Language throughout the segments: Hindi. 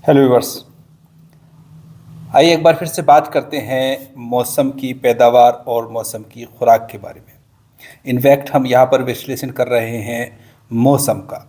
Hello viewers. आइए एक बार फिर से बात करते हैं मौसम की पैदावार और मौसम की खुराक के बारे में। इनफैक्ट हम यहाँ पर विश्लेषण कर रहे हैं मौसम का,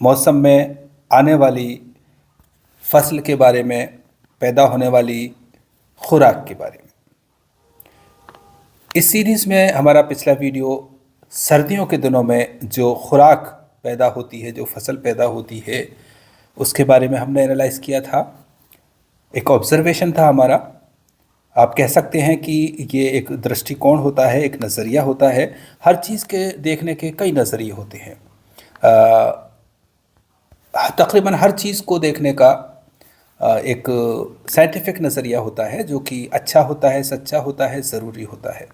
मौसम में आने वाली फसल के बारे में, पैदा होने वाली खुराक के बारे में। इस सीरीज़ में हमारा पिछला वीडियो सर्दियों के दिनों में जो खुराक पैदा होती है, जो फसल पैदा होती है, उसके बारे में हमने एनालाइज किया था। एक ऑब्जर्वेशन था हमारा। आप कह सकते हैं कि ये एक दृष्टिकोण होता है, एक नज़रिया होता है। हर चीज़ के देखने के कई नज़रिए होते हैं। तकरीबन हर चीज़ को देखने का एक साइंटिफिक नज़रिया होता है, जो कि अच्छा होता है, सच्चा होता है, ज़रूरी होता है।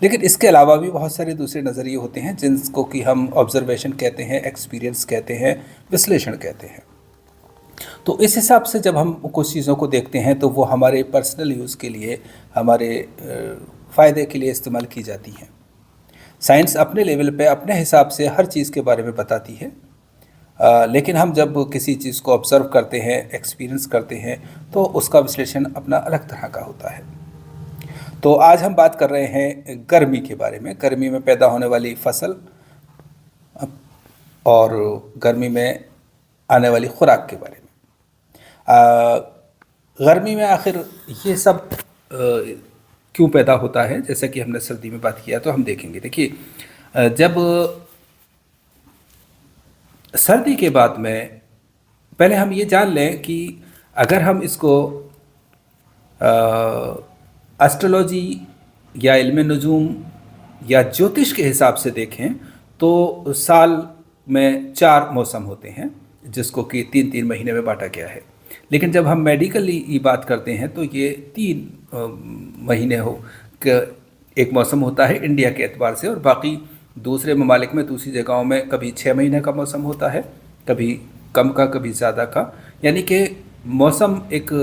लेकिन इसके अलावा भी बहुत सारे दूसरे नज़रिए होते हैं जिनको कि हम ऑब्जर्वेशन कहते हैं, एक्सपीरियंस कहते हैं, विश्लेषण कहते हैं। तो इस हिसाब से जब हम कुछ चीज़ों को देखते हैं तो वो हमारे पर्सनल यूज़ के लिए, हमारे फ़ायदे के लिए इस्तेमाल की जाती हैं। साइंस अपने लेवल पे अपने हिसाब से हर चीज़ के बारे में बताती है, लेकिन हम जब किसी चीज़ को ऑब्ज़र्व करते हैं, एक्सपीरियंस करते हैं, तो उसका विश्लेषण अपना अलग तरह का होता है। तो आज हम बात कर रहे हैं गर्मी के बारे में, गर्मी में पैदा होने वाली फसल और गर्मी में आने वाली खुराक के बारे में। गर्मी में आखिर ये सब क्यों पैदा होता है, जैसा कि हमने सर्दी में बात किया, तो हम देखेंगे। देखिए, जब सर्दी के बाद में पहले हम ये जान लें कि अगर हम इसको एस्ट्रोलॉजी या इल्म नजूम या ज्योतिष के हिसाब से देखें तो साल में 4 मौसम होते हैं, जिसको कि 3-3 महीने में बांटा गया है। लेकिन जब हम मेडिकली बात करते हैं तो ये 3 महीने हो एक मौसम होता है इंडिया के एतबार से, और बाकी दूसरे ममालिक में, दूसरी जगहों में कभी 6 महीने का मौसम होता है, कभी कम का, कभी ज़्यादा का। यानी कि मौसम एक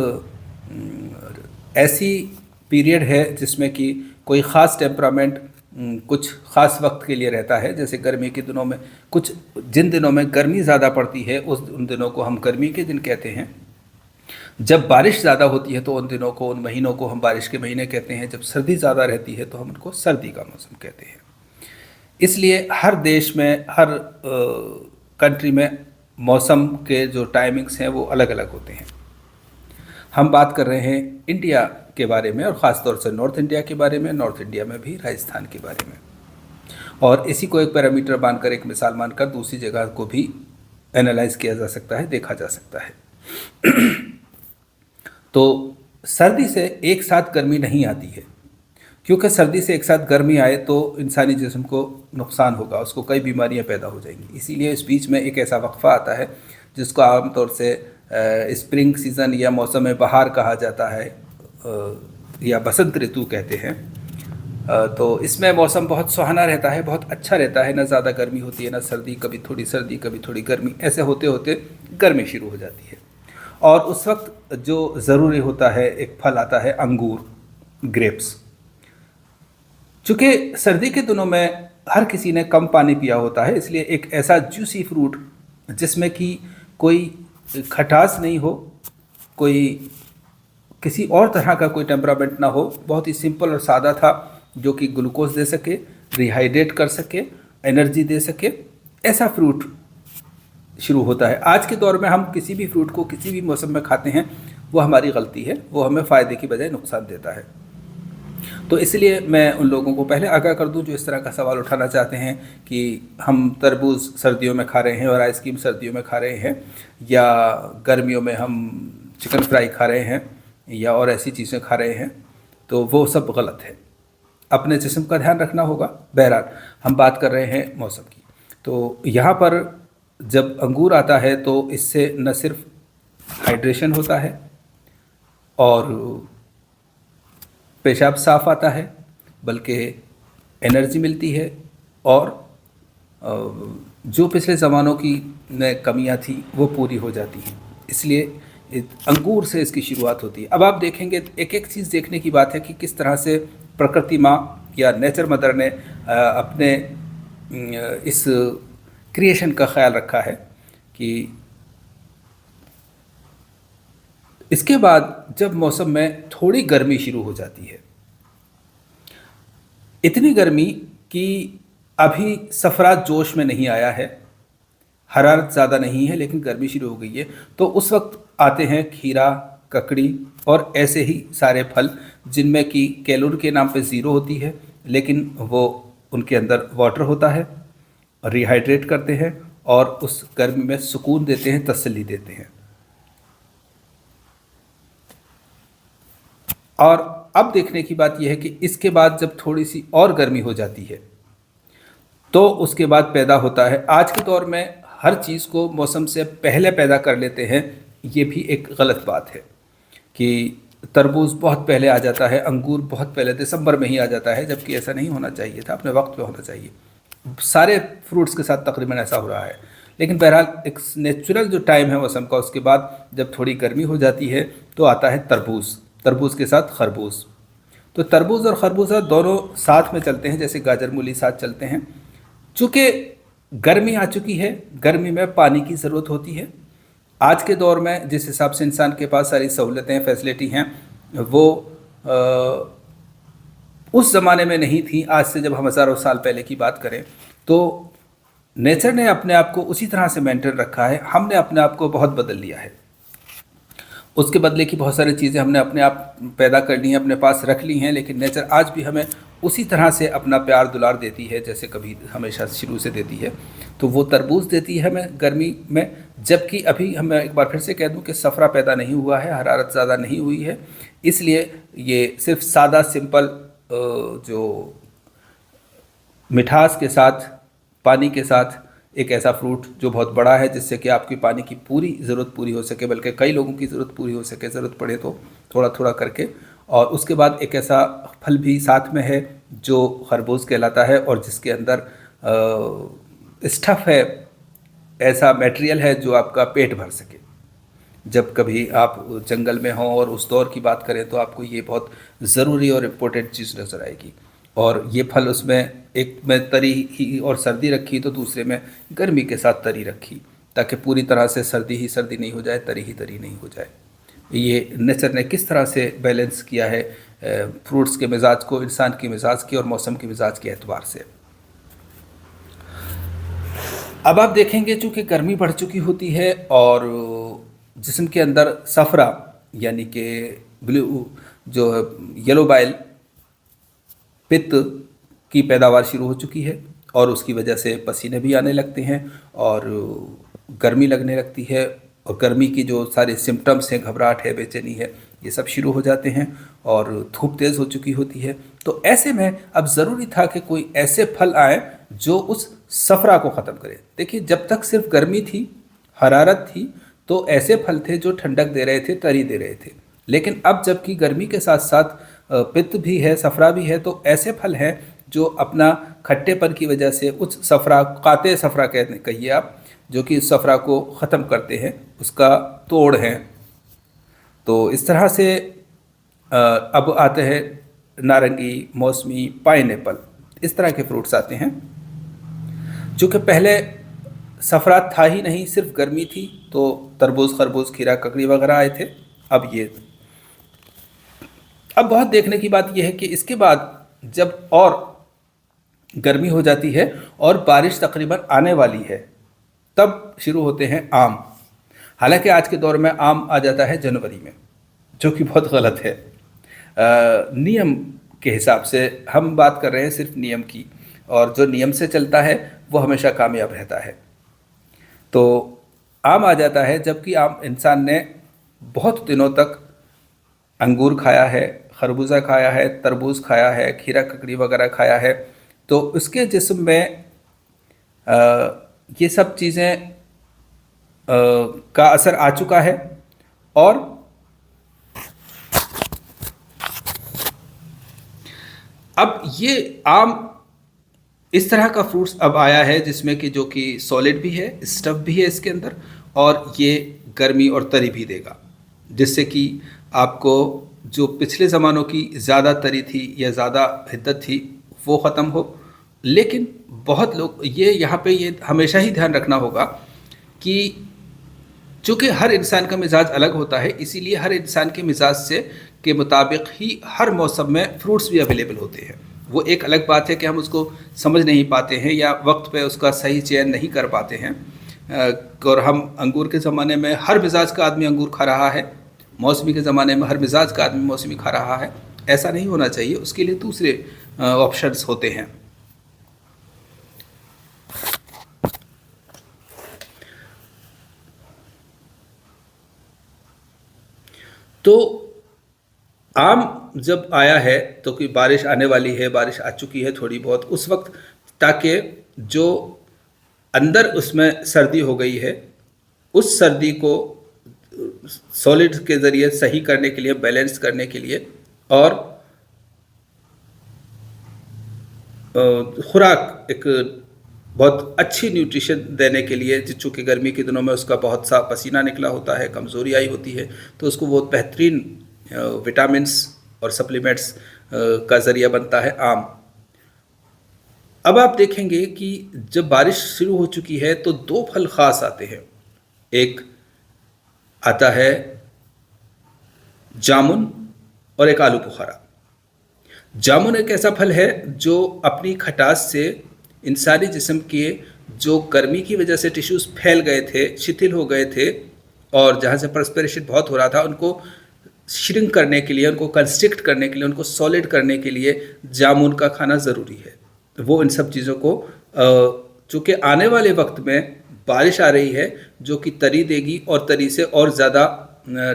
ऐसी पीरियड है जिसमें कि कोई ख़ास टेम्परामेंट कुछ ख़ास वक्त के लिए रहता है। जैसे गर्मी के दिनों में जिन दिनों में गर्मी ज़्यादा पड़ती है उन दिनों को हम गर्मी के दिन कहते हैं। जब बारिश ज़्यादा होती है तो उन दिनों को, उन महीनों को हम बारिश के महीने कहते हैं। जब सर्दी ज़्यादा रहती है तो हम उनको सर्दी का मौसम कहते हैं। इसलिए हर देश में, हर कंट्री में मौसम के जो टाइमिंग्स हैं वो अलग अलग होते हैं। हम बात कर रहे हैं इंडिया के बारे में, और ख़ास तौर से नॉर्थ इंडिया के बारे में, नॉर्थ इंडिया में भी राजस्थान के बारे में। और इसी को एक पैरामीटर मानकर, एक मिसाल मानकर दूसरी जगह को भी एनालाइज किया जा सकता है, देखा जा सकता है। तो सर्दी से एक साथ गर्मी नहीं आती है, क्योंकि सर्दी से एक साथ गर्मी आए तो इंसानी जिस्म को नुकसान होगा, उसको कई बीमारियां पैदा हो जाएंगी। इसीलिए इस बीच में एक ऐसा वक्फा आता है जिसको आमतौर से स्प्रिंग सीज़न या मौसम बहार कहा जाता है, या बसंत ऋतु कहते हैं। तो इसमें मौसम बहुत सुहाना रहता है, बहुत अच्छा रहता है, ना ज़्यादा गर्मी होती है ना सर्दी, कभी थोड़ी गर्मी, ऐसे होते होते गर्मी शुरू हो जाती है। और उस वक्त जो ज़रूरी होता है, एक फल आता है अंगूर, ग्रेप्स। चूँकि सर्दी के दिनों में हर किसी ने कम पानी पिया होता है, इसलिए एक ऐसा जूसी फ्रूट जिसमें कि कोई खटास नहीं हो, कोई किसी और तरह का कोई टेम्परामेंट ना हो, बहुत ही सिंपल और सादा था, जो कि ग्लूकोज दे सके, रिहाइड्रेट कर सके, एनर्जी दे सके, ऐसा फ्रूट शुरू होता है। आज के दौर में हम किसी भी फ्रूट को किसी भी मौसम में खाते हैं, वो हमारी गलती है, वो हमें फ़ायदे की बजाय नुकसान देता है। तो इसलिए मैं उन लोगों को पहले आगाह कर दूं जो इस तरह का सवाल उठाना चाहते हैं कि हम तरबूज सर्दियों में खा रहे हैं और आइसक्रीम सर्दियों में खा रहे हैं, या गर्मियों में हम चिकन फ्राई खा रहे हैं, या और ऐसी चीज़ें खा रहे हैं, तो वो सब गलत है। अपने जिस्म का ध्यान रखना होगा। बहरहाल हम बात कर रहे हैं मौसम की। तो यहाँ पर जब अंगूर आता है तो इससे न सिर्फ हाइड्रेशन होता है और पेशाब साफ आता है, बल्कि एनर्जी मिलती है, और जो पिछले ज़मानों की कमियां थी वो पूरी हो जाती हैं। इसलिए अंगूर से इसकी शुरुआत होती है। अब आप देखेंगे, एक एक चीज़ देखने की बात है कि किस तरह से प्रकृति माँ या नेचर मदर ने अपने इस क्रिएशन का ख्याल रखा है कि इसके बाद जब मौसम में थोड़ी गर्मी शुरू हो जाती है, इतनी गर्मी कि अभी सफ़रा जोश में नहीं आया है, हरारत ज़्यादा नहीं है लेकिन गर्मी शुरू हो गई है, तो उस वक्त आते हैं खीरा, ककड़ी और ऐसे ही सारे फल जिनमें कि कैलोरी के नाम पे ज़ीरो होती है, लेकिन वो उनके अंदर वाटर होता है, रिहाइड्रेट करते हैं और उस गर्मी में सुकून देते हैं, तसल्ली देते हैं। और अब देखने की बात यह है कि इसके बाद जब थोड़ी सी और गर्मी हो जाती है तो उसके बाद पैदा होता है, आज के दौर में हर चीज़ को मौसम से पहले पैदा कर लेते हैं, ये भी एक गलत बात है कि तरबूज बहुत पहले आ जाता है, अंगूर बहुत पहले दिसंबर में ही आ जाता है, जबकि ऐसा नहीं होना चाहिए था, अपने वक्त पे होना चाहिए। सारे फ्रूट्स के साथ तकरीबन ऐसा हो रहा है, लेकिन बहरहाल एक नेचुरल जो टाइम है मौसम का, उसके बाद जब थोड़ी गर्मी हो जाती है तो आता है तरबूज, तरबूज के साथ खरबूज। तो तरबूज और खरबूजा दोनों साथ में चलते हैं, जैसे गाजर मूली साथ चलते हैं। चूँकि गर्मी आ चुकी है, गर्मी में पानी की ज़रूरत होती है। आज के दौर में जिस हिसाब से इंसान के पास सारी सहूलतें, फैसिलिटी हैं, वो उस ज़माने में नहीं थी। आज से जब हम हज़ारों साल पहले की बात करें तो नेचर ने अपने आप को उसी तरह से मेंटेन रखा है, हमने अपने आप को बहुत बदल लिया है। उसके बदले की बहुत सारी चीज़ें हमने अपने आप पैदा कर ली हैं, अपने पास रख ली हैं, लेकिन नेचर आज भी हमें उसी तरह से अपना प्यार दुलार देती है जैसे कभी हमेशा शुरू से देती है। तो वो तरबूज देती है हमें गर्मी में, जबकि अभी हम एक बार फिर से कह दूं कि सफ़रा पैदा नहीं हुआ है, हरारत ज़्यादा नहीं हुई है, इसलिए ये सिर्फ सादा सिंपल जो मिठास के साथ, पानी के साथ एक ऐसा फ्रूट जो बहुत बड़ा है, जिससे कि आपकी पानी की पूरी ज़रूरत पूरी हो सके, बल्कि कई लोगों की ज़रूरत पूरी हो सके, ज़रूरत पड़े तो थोड़ा थोड़ा करके। और उसके बाद एक ऐसा फल भी साथ में है जो खरबूज कहलाता है और जिसके अंदर स्टफ़ है, ऐसा मटेरियल है जो आपका पेट भर सके। जब कभी आप जंगल में हों और उस दौर की बात करें तो आपको ये बहुत ज़रूरी और इम्पोर्टेंट चीज़ नज़र आएगी। और ये फल उसमें एक में तरी ही और सर्दी रखी, तो दूसरे में गर्मी के साथ तरी रखी, ताकि पूरी तरह से सर्दी ही सर्दी नहीं हो जाए, तरी ही तरी नहीं हो जाए। ये नेचर ने किस तरह से बैलेंस किया है फ्रूट्स के मिजाज को, इंसान के मिजाज के और मौसम के मिजाज के एतबार से। अब आप देखेंगे चूँकि गर्मी बढ़ चुकी होती है और जिस्म के अंदर सफ़रा यानी कि ब्लू जो येलो बाइल पित्त की पैदावार शुरू हो चुकी है और उसकी वजह से पसीने भी आने लगते हैं और गर्मी लगने लगती है, और गर्मी की जो सारे सिम्टम्स हैं, घबराहट है, बेचैनी है, ये सब शुरू हो जाते हैं और धूप तेज़ हो चुकी होती है। तो ऐसे में अब ज़रूरी था कि कोई ऐसे फल आए जो उस सफ़रा को ख़त्म करे। देखिए, जब तक सिर्फ गर्मी थी, हरारत थी, तो ऐसे फल थे जो ठंडक दे रहे थे, तरी दे रहे थे। लेकिन अब जबकि गर्मी के साथ साथ पित्त भी है, सफ़रा भी है, तो ऐसे फल हैं जो अपना खट्टेपन की वजह से उस सफ़रा, काते सफ़रा कहिए आप, जो कि इस सफ़रा को ख़त्म करते हैं, उसका तोड़ हैं। तो इस तरह से अब आते हैं नारंगी, मौसमी, पाइनएप्पल, इस तरह के फ्रूट्स आते हैं। चूँकि पहले सफ़रा था ही नहीं, सिर्फ गर्मी थी, तो तरबूज, खरबूज, खीरा, ककड़ी वगैरह आए थे। अब बहुत देखने की बात यह है कि इसके बाद जब और गर्मी हो जाती है और बारिश तकरीबन आने वाली है, तब शुरू होते हैं आम। हालांकि आज के दौर में आम आ जाता है जनवरी में, जो कि बहुत गलत है। नियम के हिसाब से हम बात कर रहे हैं, सिर्फ नियम की, और जो नियम से चलता है वो हमेशा कामयाब रहता है। तो आम आ जाता है, जबकि आम इंसान ने बहुत दिनों तक अंगूर खाया है, खरबूजा खाया है, तरबूज खाया है, खीरा, ककड़ी वगैरह खाया है, तो उसके जिस्म में ये सब चीज़ें का असर आ चुका है। और अब ये आम इस तरह का फ्रूट्स अब आया है जिसमें कि जो कि सॉलिड भी है, स्टफ भी है इसके अंदर, और ये गर्मी और तरी भी देगा, जिससे कि आपको जो पिछले ज़मानों की ज़्यादा तरी थी या ज़्यादा हिद्दत थी वो ख़त्म हो। लेकिन बहुत लोग ये यहाँ पे ये हमेशा ही ध्यान रखना होगा कि चूँकि हर इंसान का मिजाज अलग होता है, इसीलिए हर इंसान के मिजाज से के मुताबिक ही हर मौसम में फ्रूट्स भी अवेलेबल होते हैं। वो एक अलग बात है कि हम उसको समझ नहीं पाते हैं या वक्त पे उसका सही चयन नहीं कर पाते हैं। और हम अंगूर के ज़माने में हर मिजाज का आदमी अंगूर खा रहा है, मौसमी के ज़माने में हर मिजाज का आदमी मौसमी खा रहा है। ऐसा नहीं होना चाहिए, उसके लिए दूसरे ऑप्शंस होते हैं। तो आम जब आया है तो कि बारिश आने वाली है, बारिश आ चुकी है थोड़ी बहुत, उस वक्त ताकि जो अंदर उसमें सर्दी हो गई है उस सर्दी को सॉलिड के ज़रिए सही करने के लिए, बैलेंस करने के लिए और खुराक एक बहुत अच्छी न्यूट्रिशन देने के लिए, चूँकि गर्मी के दिनों में उसका बहुत सा पसीना निकला होता है, कमज़ोरी आई होती है, तो उसको बहुत बेहतरीन विटामिन्स और सप्लीमेंट्स का ज़रिया बनता है आम। अब आप देखेंगे कि जब बारिश शुरू हो चुकी है तो दो फल ख़ास आते हैं। एक आता है जामुन और एक आलू बुखारा। जामुन एक ऐसा फल है जो अपनी खटास से इंसानी जिस्म के जो गर्मी की वजह से टिश्यूज़ फैल गए थे, शिथिल हो गए थे और जहाँ से परस्पिरेशन बहुत हो रहा था, उनको श्रिंक करने के लिए, उनको कंस्ट्रिक्ट करने के लिए, उनको सॉलिड करने के लिए जामुन का खाना ज़रूरी है। वो इन सब चीज़ों को चूँकि आने वाले वक्त में बारिश आ रही है जो कि तरी देगी और तरी से और ज़्यादा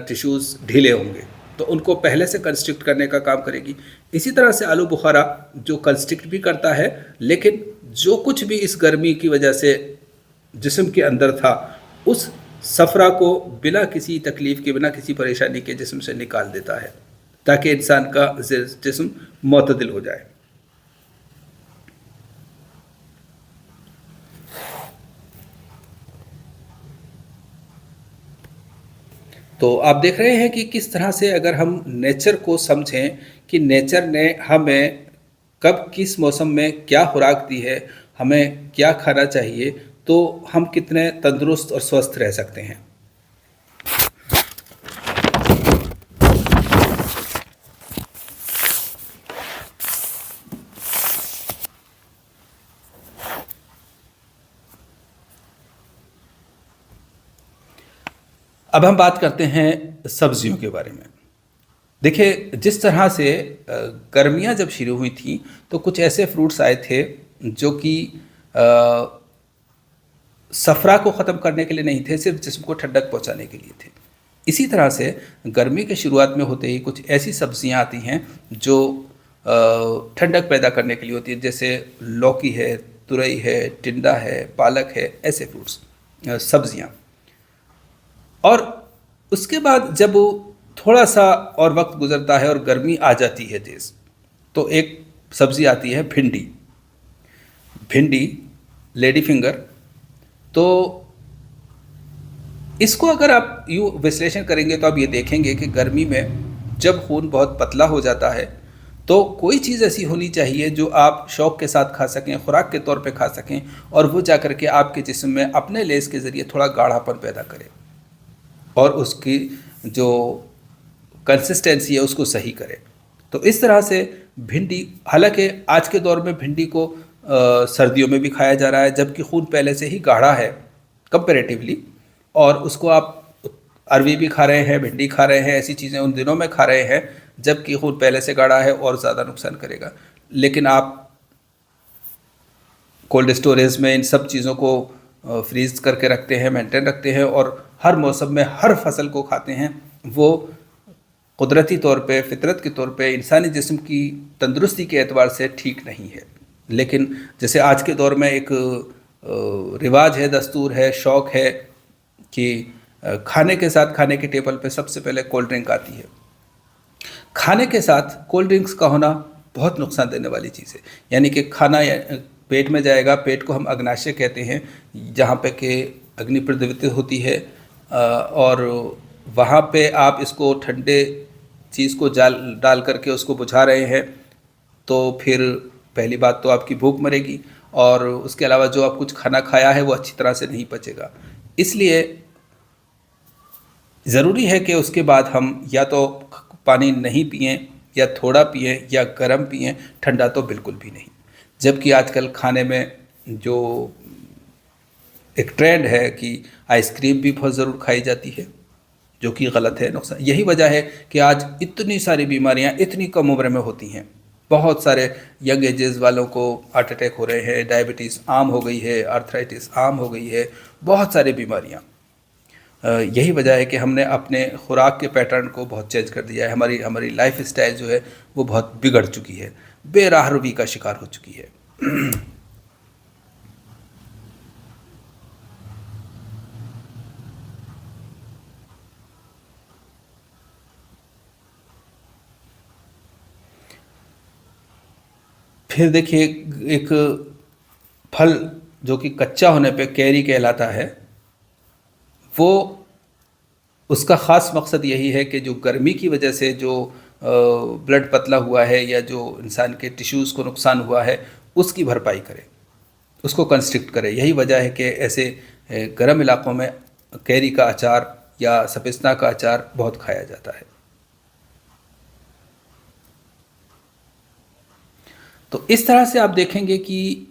टिश्यूज़ ढीले होंगे, तो उनको पहले से कंस्ट्रिक्ट करने का काम करेगी। इसी तरह से आलू बुखारा जो कंस्ट्रिक्ट भी करता है, लेकिन जो कुछ भी इस गर्मी की वजह से जिस्म के अंदर था उस सफ़रा को बिना किसी तकलीफ़ के, बिना किसी परेशानी के जिस्म से निकाल देता है ताकि इंसान का जिस्म मुतदिल हो जाए। तो आप देख रहे हैं कि किस तरह से अगर हम नेचर को समझें कि नेचर ने हमें कब किस मौसम में क्या खुराक दी है, हमें क्या खाना चाहिए, तो हम कितने तंदुरुस्त और स्वस्थ रह सकते हैं। अब हम बात करते हैं सब्जियों के बारे में। देखिए, जिस तरह से गर्मियाँ जब शुरू हुई थी तो कुछ ऐसे फ्रूट्स आए थे जो कि सफ़रा को ख़त्म करने के लिए नहीं थे, सिर्फ जिस्म को ठंडक पहुंचाने के लिए थे। इसी तरह से गर्मी के शुरुआत में होते ही कुछ ऐसी सब्जियां आती हैं जो ठंडक पैदा करने के लिए होती है, जैसे लौकी है, तुरई है, टिंडा है, पालक है, ऐसे फ्रूट्स, सब्जियां। और उसके बाद जब थोड़ा सा और वक्त गुजरता है और गर्मी आ जाती है तेज़, तो एक सब्ज़ी आती है भिंडी। भिंडी, लेडी फिंगर। तो इसको अगर आप यूँ विश्लेषण करेंगे तो आप ये देखेंगे कि गर्मी में जब खून बहुत पतला हो जाता है तो कोई चीज़ ऐसी होनी चाहिए जो आप शौक़ के साथ खा सकें, खुराक के तौर पे खा सकें, और वो जा कर के आपके जिस्म में अपने लेस के ज़रिए थोड़ा गाढ़ापन पैदा करे और उसकी जो कंसिस्टेंसी है उसको सही करे। तो इस तरह से भिंडी, हालांकि आज के दौर में भिंडी को सर्दियों में भी खाया जा रहा है जबकि खून पहले से ही गाढ़ा है कंपैरेटिवली, और उसको आप अरवी भी खा रहे हैं, भिंडी खा रहे हैं, ऐसी चीज़ें उन दिनों में खा रहे हैं जबकि खून पहले से गाढ़ा है और ज़्यादा नुकसान करेगा। लेकिन आप कोल्ड स्टोरेज में इन सब चीज़ों को फ्रीज़ करके रखते हैं, मेंटेन रखते हैं और हर मौसम में हर फसल को खाते हैं। वो कुदरती तौर पे, फितरत के तौर पे, इंसानी जिस्म की तंदुरुस्ती के एतबार से ठीक नहीं है। लेकिन जैसे आज के दौर में एक रिवाज है, दस्तूर है, शौक़ है कि खाने के साथ, खाने के टेबल पे सबसे पहले कोल्ड ड्रिंक आती है। खाने के साथ कोल्ड ड्रिंक्स का होना बहुत नुकसान देने वाली चीज़ है। यानी कि खाना पेट में जाएगा, पेट को हम अग्नाशय कहते हैं, जहाँ पे कि अग्नि प्रज्वलित होती है, और वहाँ पे आप इसको ठंडे चीज़ को डाल करके उसको बुझा रहे हैं, तो फिर पहली बात तो आपकी भूख मरेगी और उसके अलावा जो आप कुछ खाना खाया है वो अच्छी तरह से नहीं पचेगा। इसलिए ज़रूरी है कि उसके बाद हम या तो पानी नहीं पिएं या थोड़ा पिएं या गर्म पिएं, ठंडा तो बिल्कुल भी नहीं। जबकि आजकल खाने में जो एक ट्रेंड है कि आइसक्रीम भी बहुत ज़रूर खाई जाती है, जो कि गलत है, नुकसान। यही वजह है कि आज इतनी सारी बीमारियां इतनी कम उम्र में होती हैं। बहुत सारे यंग एजेस वालों को हार्ट अटैक हो रहे हैं, डायबिटीज़ आम हो गई है, आर्थराइटिस आम हो गई है, बहुत सारी बीमारियां। यही वजह है कि हमने अपने खुराक के पैटर्न को बहुत चेंज कर दिया है। हमारी हमारी लाइफ स्टाइल जो है वो बहुत बिगड़ चुकी है, बेराहरवी का शिकार हो चुकी है। फिर देखिए, एक फल जो कि कच्चा होने पे कैरी कहलाता है, वो उसका ख़ास मकसद यही है कि जो गर्मी की वजह से जो ब्लड पतला हुआ है या जो इंसान के टिश्यूज़ को नुकसान हुआ है, उसकी भरपाई करे, उसको कंस्ट्रिक्ट करे। यही वजह है कि ऐसे गर्म इलाक़ों में कैरी का अचार या सपिस्ता का अचार बहुत खाया जाता है। तो इस तरह से आप देखेंगे कि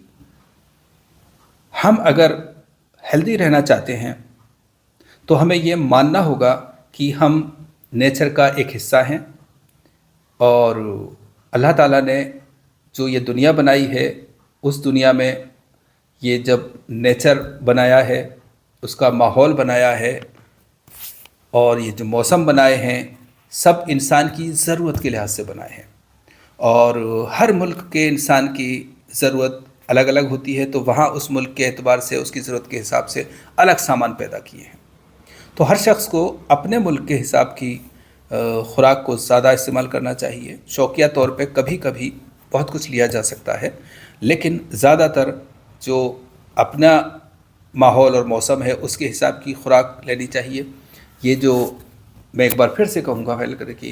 हम अगर हेल्दी रहना चाहते हैं तो हमें ये मानना होगा कि हम नेचर का एक हिस्सा हैं, और अल्लाह ताला ने जो ये दुनिया बनाई है, उस दुनिया में ये जब नेचर बनाया है, उसका माहौल बनाया है, और ये जो मौसम बनाए हैं, सब इंसान की ज़रूरत के लिहाज से बनाए हैं। और हर मुल्क के इंसान की ज़रूरत अलग अलग होती है, तो वहाँ उस मुल्क के एतबार से उसकी ज़रूरत के हिसाब से अलग सामान पैदा किए हैं। तो हर शख्स को अपने मुल्क के हिसाब की खुराक को ज़्यादा इस्तेमाल करना चाहिए। शौकिया तौर पे कभी कभी बहुत कुछ लिया जा सकता है, लेकिन ज़्यादातर जो अपना माहौल और मौसम है उसके हिसाब की खुराक लेनी चाहिए। ये जो मैं एक बार फिर से कहूँगा पहले करें कि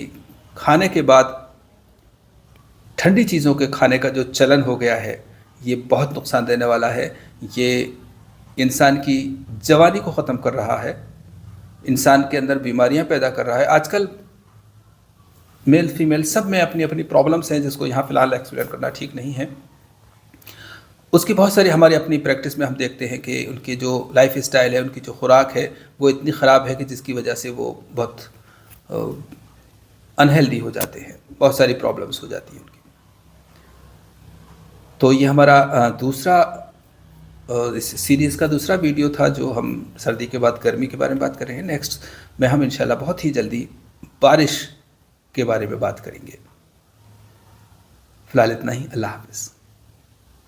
खाने के बाद ठंडी चीज़ों के खाने का जो चलन हो गया है, ये बहुत नुकसान देने वाला है। ये इंसान की जवानी को ख़त्म कर रहा है, इंसान के अंदर बीमारियां पैदा कर रहा है। आजकल मेल फीमेल सब में अपनी अपनी प्रॉब्लम्स हैं, जिसको यहाँ फ़िलहाल एक्सप्लेन करना ठीक नहीं है। उसकी बहुत सारी हमारी अपनी प्रैक्टिस में हम देखते हैं कि उनकी जो लाइफ स्टाइल है, उनकी जो खुराक है, वो इतनी ख़राब है कि जिसकी वजह से वो बहुत अनहेल्दी हो जाते हैं, बहुत सारी प्रॉब्लम्स हो जाती हैं उनकी। तो ये हमारा दूसरा इस सीरीज़ का दूसरा वीडियो था, जो हम सर्दी के बाद गर्मी के बारे में बात कर रहे हैं। नेक्स्ट में हम इंशाल्लाह बहुत ही जल्दी बारिश के बारे में बात करेंगे। फ़िलहाल इतना ही। अल्लाह हाफ़िज़।